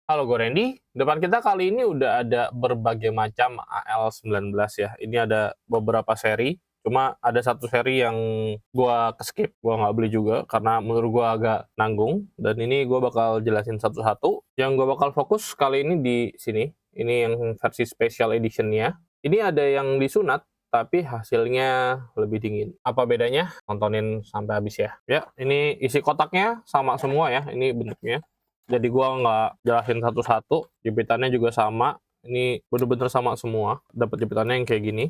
Halo, gue Randy. Depan kita kali ini udah ada berbagai macam AL19 ya. Ini ada beberapa seri, cuma ada satu seri yang gua skip, gua nggak beli juga karena menurut gua agak nanggung. Dan ini gua bakal jelasin satu-satu. Yang gua bakal fokus kali ini di sini. Ini yang versi special editionnya. Ini ada yang disunat, tapi hasilnya lebih dingin. Apa bedanya? Tontonin sampai habis ya. Ya, ini isi kotaknya sama semua ya. Ini bentuknya. Jadi gua nggak jelasin satu-satu, jepitannya juga sama. Ini bener-bener sama semua. Dapat jepitannya yang kayak gini,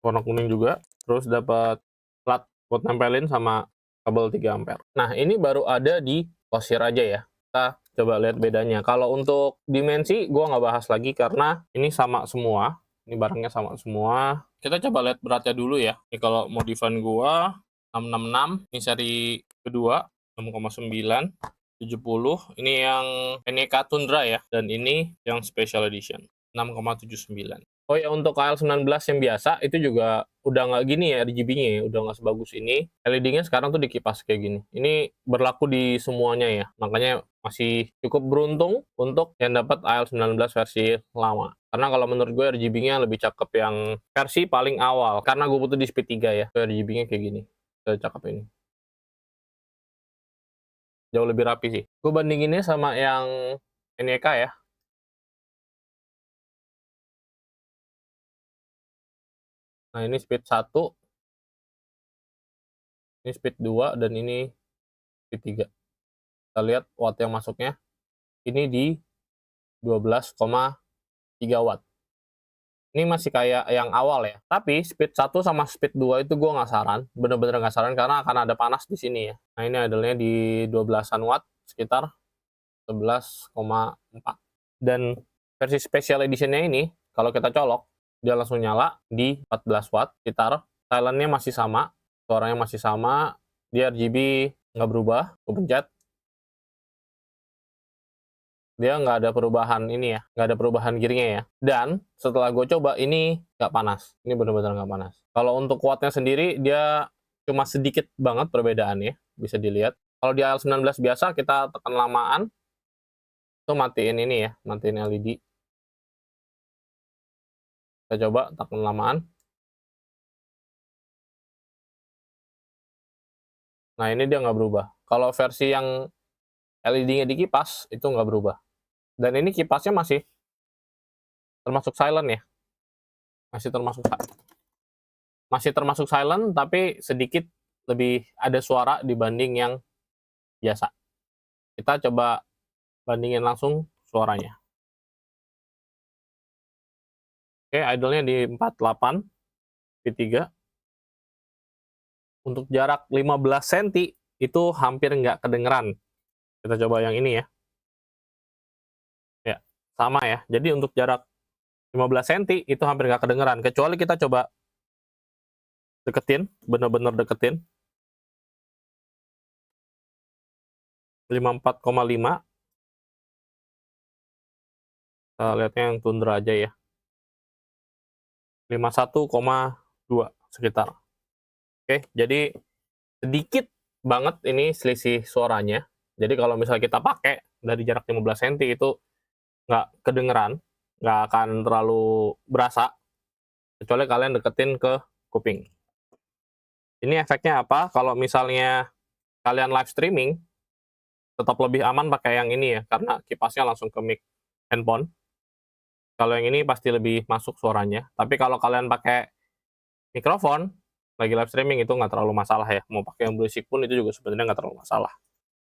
warna kuning juga. Terus dapat plat buat nempelin sama kabel 3 ampere. Nah, ini baru ada di Lossier aja ya. Kita coba lihat bedanya. Kalau untuk dimensi gua nggak bahas lagi karena ini sama semua. Ini barangnya sama semua. Kita coba lihat beratnya dulu ya. Ini kalau modifan gua 666, ini seri kedua 6,9, 70. Ini yang NEK Tundra ya, dan ini yang special edition 6,79. Oh ya, untuk KL19 yang biasa itu juga udah nggak gini ya RGB-nya ya, udah nggak sebagus ini. LED-nya sekarang tuh dikipas kayak gini. Ini berlaku di semuanya ya, makanya masih cukup beruntung untuk yang dapat AL19 versi lama. Karena kalau menurut gue RGB-nya lebih cakep yang versi paling awal, karena gue butuh di speed 3 ya, RGB-nya kayak gini, cakep ini. Jauh lebih rapi sih. Gue bandinginnya sama yang NEK ya. Nah, ini speed 1, ini speed 2, dan ini speed 3. Kita lihat watt yang masuknya. Ini di 12,3 watt. Ini masih kayak yang awal ya. Tapi speed 1 sama speed 2 itu gue nggak saran. Bener-bener nggak saran karena akan ada panas di sini ya. Nah, ini idle-nya di 12-an watt, sekitar 11,4. Dan versi special edition-nya ini, kalau kita colok, dia langsung nyala di 14 watt, sekitar. Silent-nya masih sama, suaranya masih sama, dia RGB nggak berubah, gue pencet. Dia nggak ada perubahan ini ya, nggak ada perubahan gearnya ya. Dan setelah gue coba, ini nggak panas. Ini benar-benar nggak panas. Kalau untuk wattnya sendiri, dia cuma sedikit banget perbedaannya, bisa dilihat. Kalau di AL19 biasa, kita tekan lamaan, itu matiin ini ya, matiin LED. Kita coba tekan lamaan. Nah, ini dia nggak berubah. Kalau versi yang LED-nya dikipas, itu nggak berubah. Dan ini kipasnya masih termasuk silent ya. Masih termasuk silent, tapi sedikit lebih ada suara dibanding yang biasa. Kita coba bandingin langsung suaranya. Oke, idle-nya di 48, V3. Untuk jarak 15 cm, itu hampir nggak kedengeran. Kita coba yang ini ya. Ya, sama ya. Jadi untuk jarak 15 cm, itu hampir nggak kedengeran. Kecuali kita coba deketin, bener-bener deketin. 54,5. Kita lihatnya yang Tundra aja ya. 51,2 sekitar. Oke, jadi sedikit banget ini selisih suaranya. Jadi kalau misalnya kita pakai dari jarak 15 cm itu nggak kedengeran, nggak akan terlalu berasa, kecuali kalian deketin ke kuping. Ini efeknya apa? Kalau misalnya kalian live streaming, tetap lebih aman pakai yang ini ya, karena kipasnya langsung ke mic handphone. Kalau yang ini pasti lebih masuk suaranya. Tapi kalau kalian pakai mikrofon, lagi live streaming itu nggak terlalu masalah ya. Mau pakai yang berisik pun itu juga sebenarnya nggak terlalu masalah.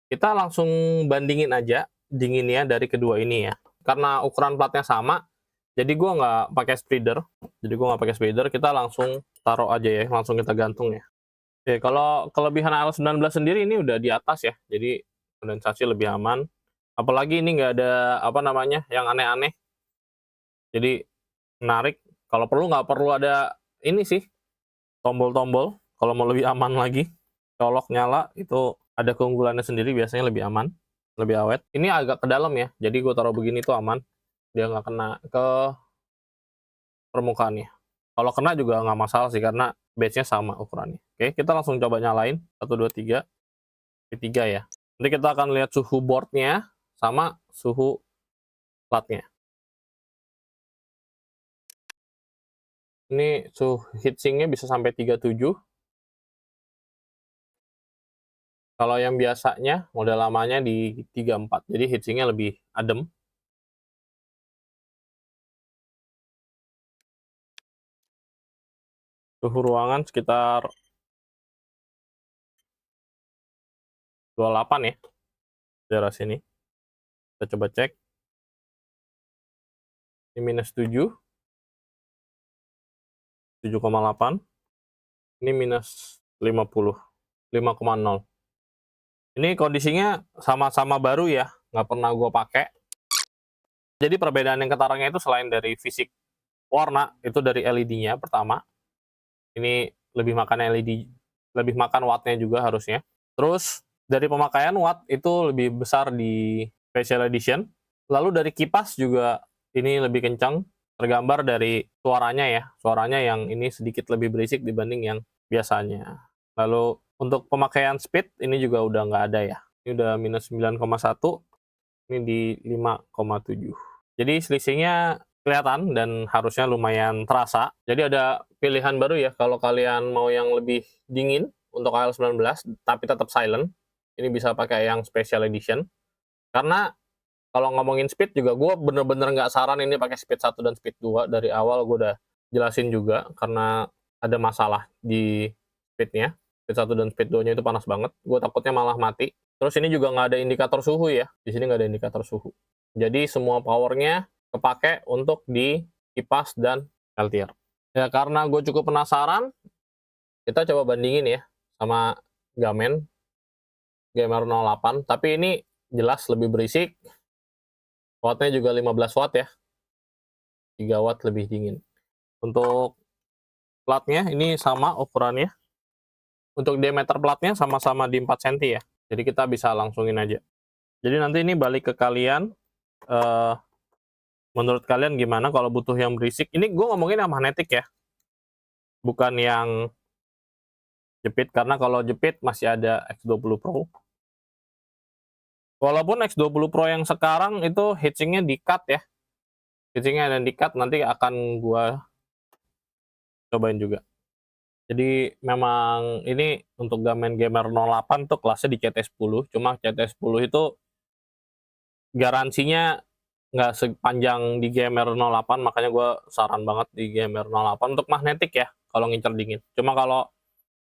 Kita langsung bandingin aja dinginnya dari kedua ini ya. Karena ukuran platnya sama, jadi gue nggak pakai spreader. Kita langsung taruh aja ya, langsung kita gantung ya. Oke, kalau kelebihan AL19 sendiri ini udah di atas ya, jadi kondensasi lebih aman. Apalagi ini nggak ada apa namanya yang aneh-aneh. Jadi menarik. Kalau perlu nggak perlu ada ini sih, tombol-tombol. Kalau mau lebih aman lagi, colok nyala itu ada keunggulannya sendiri, biasanya lebih aman, lebih awet. Ini agak ke dalam ya, jadi gue taruh begini tuh aman, dia nggak kena ke permukaannya. Kalau kena juga nggak masalah sih, karena base-nya sama ukurannya. Oke, kita langsung coba nyalain. 1, 2, 3. Ketiga ya. Nanti kita akan lihat suhu boardnya sama suhu platnya. Ini suhu heatsinknya bisa sampai 37. Kalau yang biasanya, model lamanya di 34. Jadi heatsinknya lebih adem. Suhu ruangan sekitar 28 ya, daerah sini. Kita coba cek. Ini minus 7. 7,8. Ini minus 50. 5,0. Ini kondisinya sama-sama baru ya, nggak pernah gue pakai. Jadi perbedaan yang ketaranya itu selain dari fisik warna, itu dari LED-nya pertama. Ini lebih makan LED, lebih makan wattnya juga harusnya. Terus dari pemakaian watt itu lebih besar di Special Edition. Lalu dari kipas juga ini lebih kencang, tergambar dari suaranya ya. Suaranya yang ini sedikit lebih berisik dibanding yang biasanya. Lalu untuk pemakaian speed ini juga udah nggak ada ya. Ini udah minus 9,1, ini di 5,7. Jadi selisihnya kelihatan dan harusnya lumayan terasa. Jadi ada pilihan baru ya, kalau kalian mau yang lebih dingin untuk AL19 tapi tetap silent, ini bisa pakai yang Special Edition. Karena kalau ngomongin speed juga gue bener-bener nggak saran ini pakai speed 1 dan speed 2. Dari awal gue udah jelasin juga karena ada masalah di speednya. Speed 1 dan speed 2-nya itu panas banget. Gue takutnya malah mati. Terus ini juga nggak ada indikator suhu ya. Di sini nggak ada indikator suhu. Jadi semua powernya kepake untuk di kipas dan peltier. Ya karena gue cukup penasaran, kita coba bandingin ya sama Gamen Gamer 08. Tapi ini jelas lebih berisik. Wattnya juga 15 watt ya. 3 watt lebih dingin. Untuk platnya ini sama ukurannya. Untuk diameter platnya sama-sama di 4 cm ya. Jadi kita bisa langsungin aja. Jadi nanti ini balik ke kalian. Menurut kalian gimana kalau butuh yang berisik? Ini gue ngomongin yang magnetik ya. Bukan yang jepit. Karena kalau jepit masih ada X20 Pro. Walaupun X20 Pro yang sekarang itu heatsinknya di-cut ya. Heatsinknya ada di-cut. Nanti akan gue cobain juga. Jadi memang ini untuk Gamen Gamer 08 tuh kelasnya di CT10, cuma CT10 itu garansinya nggak sepanjang di Gamer 08, makanya gue saran banget di Gamer 08 untuk magnetik ya, kalau ngincer dingin. Cuma kalau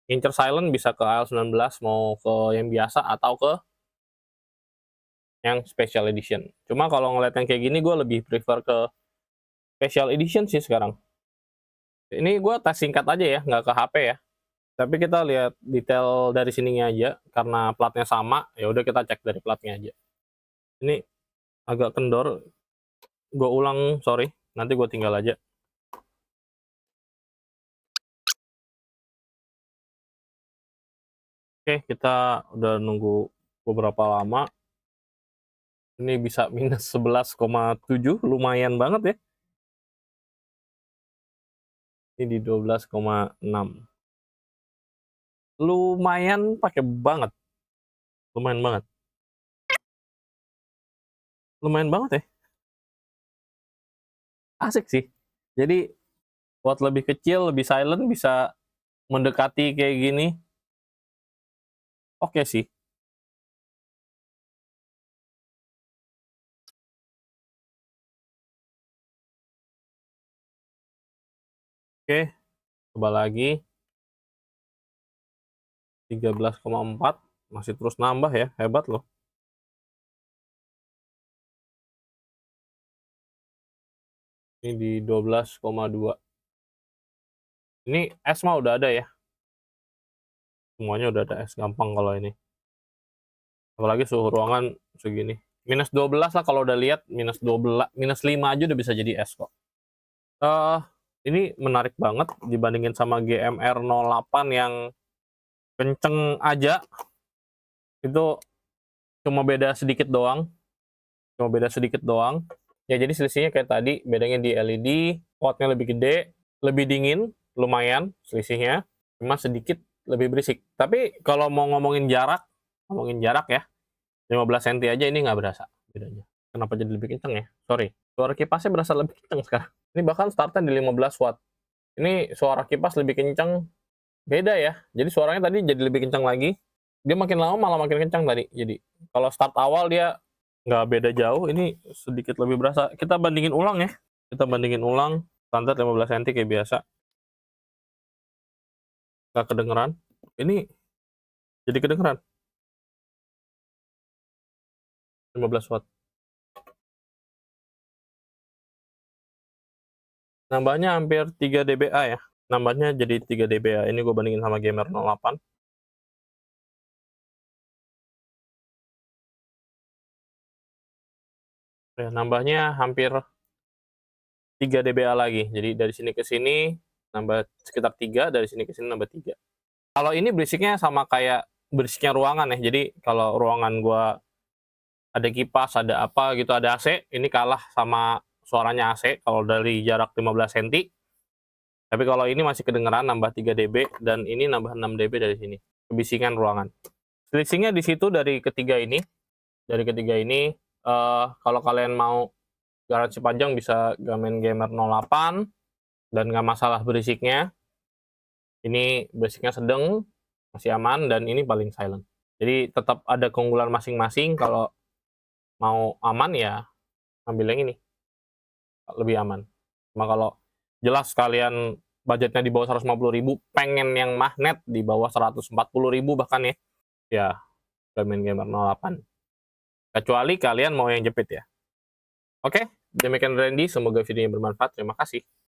ngincer silent bisa ke AL19, mau ke yang biasa atau ke yang Special Edition. Cuma kalau ngeliat yang kayak gini, gue lebih prefer ke Special Edition sih sekarang. Ini gue tes singkat aja ya, nggak ke HP ya. Tapi kita lihat detail dari sininya aja, karena platnya sama, ya udah kita cek dari platnya aja. Ini agak kendor, gue ulang, sorry, nanti gue tinggal aja. Oke, kita udah nunggu beberapa lama. Ini bisa minus 11,7, lumayan banget ya. Ini di 12,6. Lumayan pakai banget. Lumayan banget. Lumayan banget ya. Asik sih. Jadi buat lebih kecil, lebih silent, bisa mendekati kayak gini. Oke sih. Oke, coba lagi. 13,4. Masih terus nambah ya. Hebat loh. Ini di 12,2. Ini S mah udah ada ya. Semuanya udah ada S, gampang kalau ini. Apalagi suhu ruangan segini. Minus 12 lah kalau udah lihat, minus 12, minus 5 aja udah bisa jadi es kok. Ini menarik banget dibandingin sama GMR 08 yang kenceng aja. Itu cuma beda sedikit doang. Ya jadi selisihnya kayak tadi, bedanya di LED, wattnya lebih gede, lebih dingin, lumayan selisihnya, cuma sedikit lebih berisik. Tapi kalau mau ngomongin jarak ya, 15 cm aja ini nggak berasa bedanya. Kenapa jadi lebih kenceng ya? Sorry, suara kipasnya berasa lebih kenceng sekarang. Ini bahkan startnya di 15 watt. Ini suara kipas lebih kenceng, beda ya. Jadi suaranya tadi jadi lebih kencang lagi. Dia makin lama malah makin kencang tadi. Jadi kalau start awal dia nggak beda jauh, ini sedikit lebih berasa. Kita bandingin ulang ya. Kita bandingin ulang, standar 15 cm kayak biasa. Nggak kedengeran. Ini jadi kedengeran. 15 watt. Nambahnya hampir 3 dBA ya. Nambahnya jadi 3 dBA. Ini gue bandingin sama Gamer 08. Ya, nambahnya hampir 3 dBA lagi. Jadi dari sini ke sini nambah sekitar 3, dari sini ke sini nambah 3. Kalau ini berisiknya sama kayak berisiknya ruangan ya. Jadi kalau ruangan gua ada kipas, ada apa gitu, ada AC, ini kalah sama suaranya AC kalau dari jarak 15 cm. Tapi kalau ini masih kedengeran nambah 3 dB dan ini nambah 6 dB dari sini. Kebisingan ruangan. Selisihnya di situ dari ketiga ini. Dari ketiga ini kalau kalian mau garansi panjang bisa main Gamer 08 dan nggak masalah berisiknya. Ini berisiknya sedang, masih aman, dan ini paling silent. Jadi tetap ada keunggulan masing-masing. Kalau mau aman ya ambil yang ini, lebih aman. Cuma kalau jelas kalian budgetnya di bawah 150.000, pengen yang magnet di bawah 140.000 bahkan ya main Gamer 08. Kecuali kalian mau yang jepit ya. Oke, demikian Randy, semoga videonya bermanfaat. Terima kasih.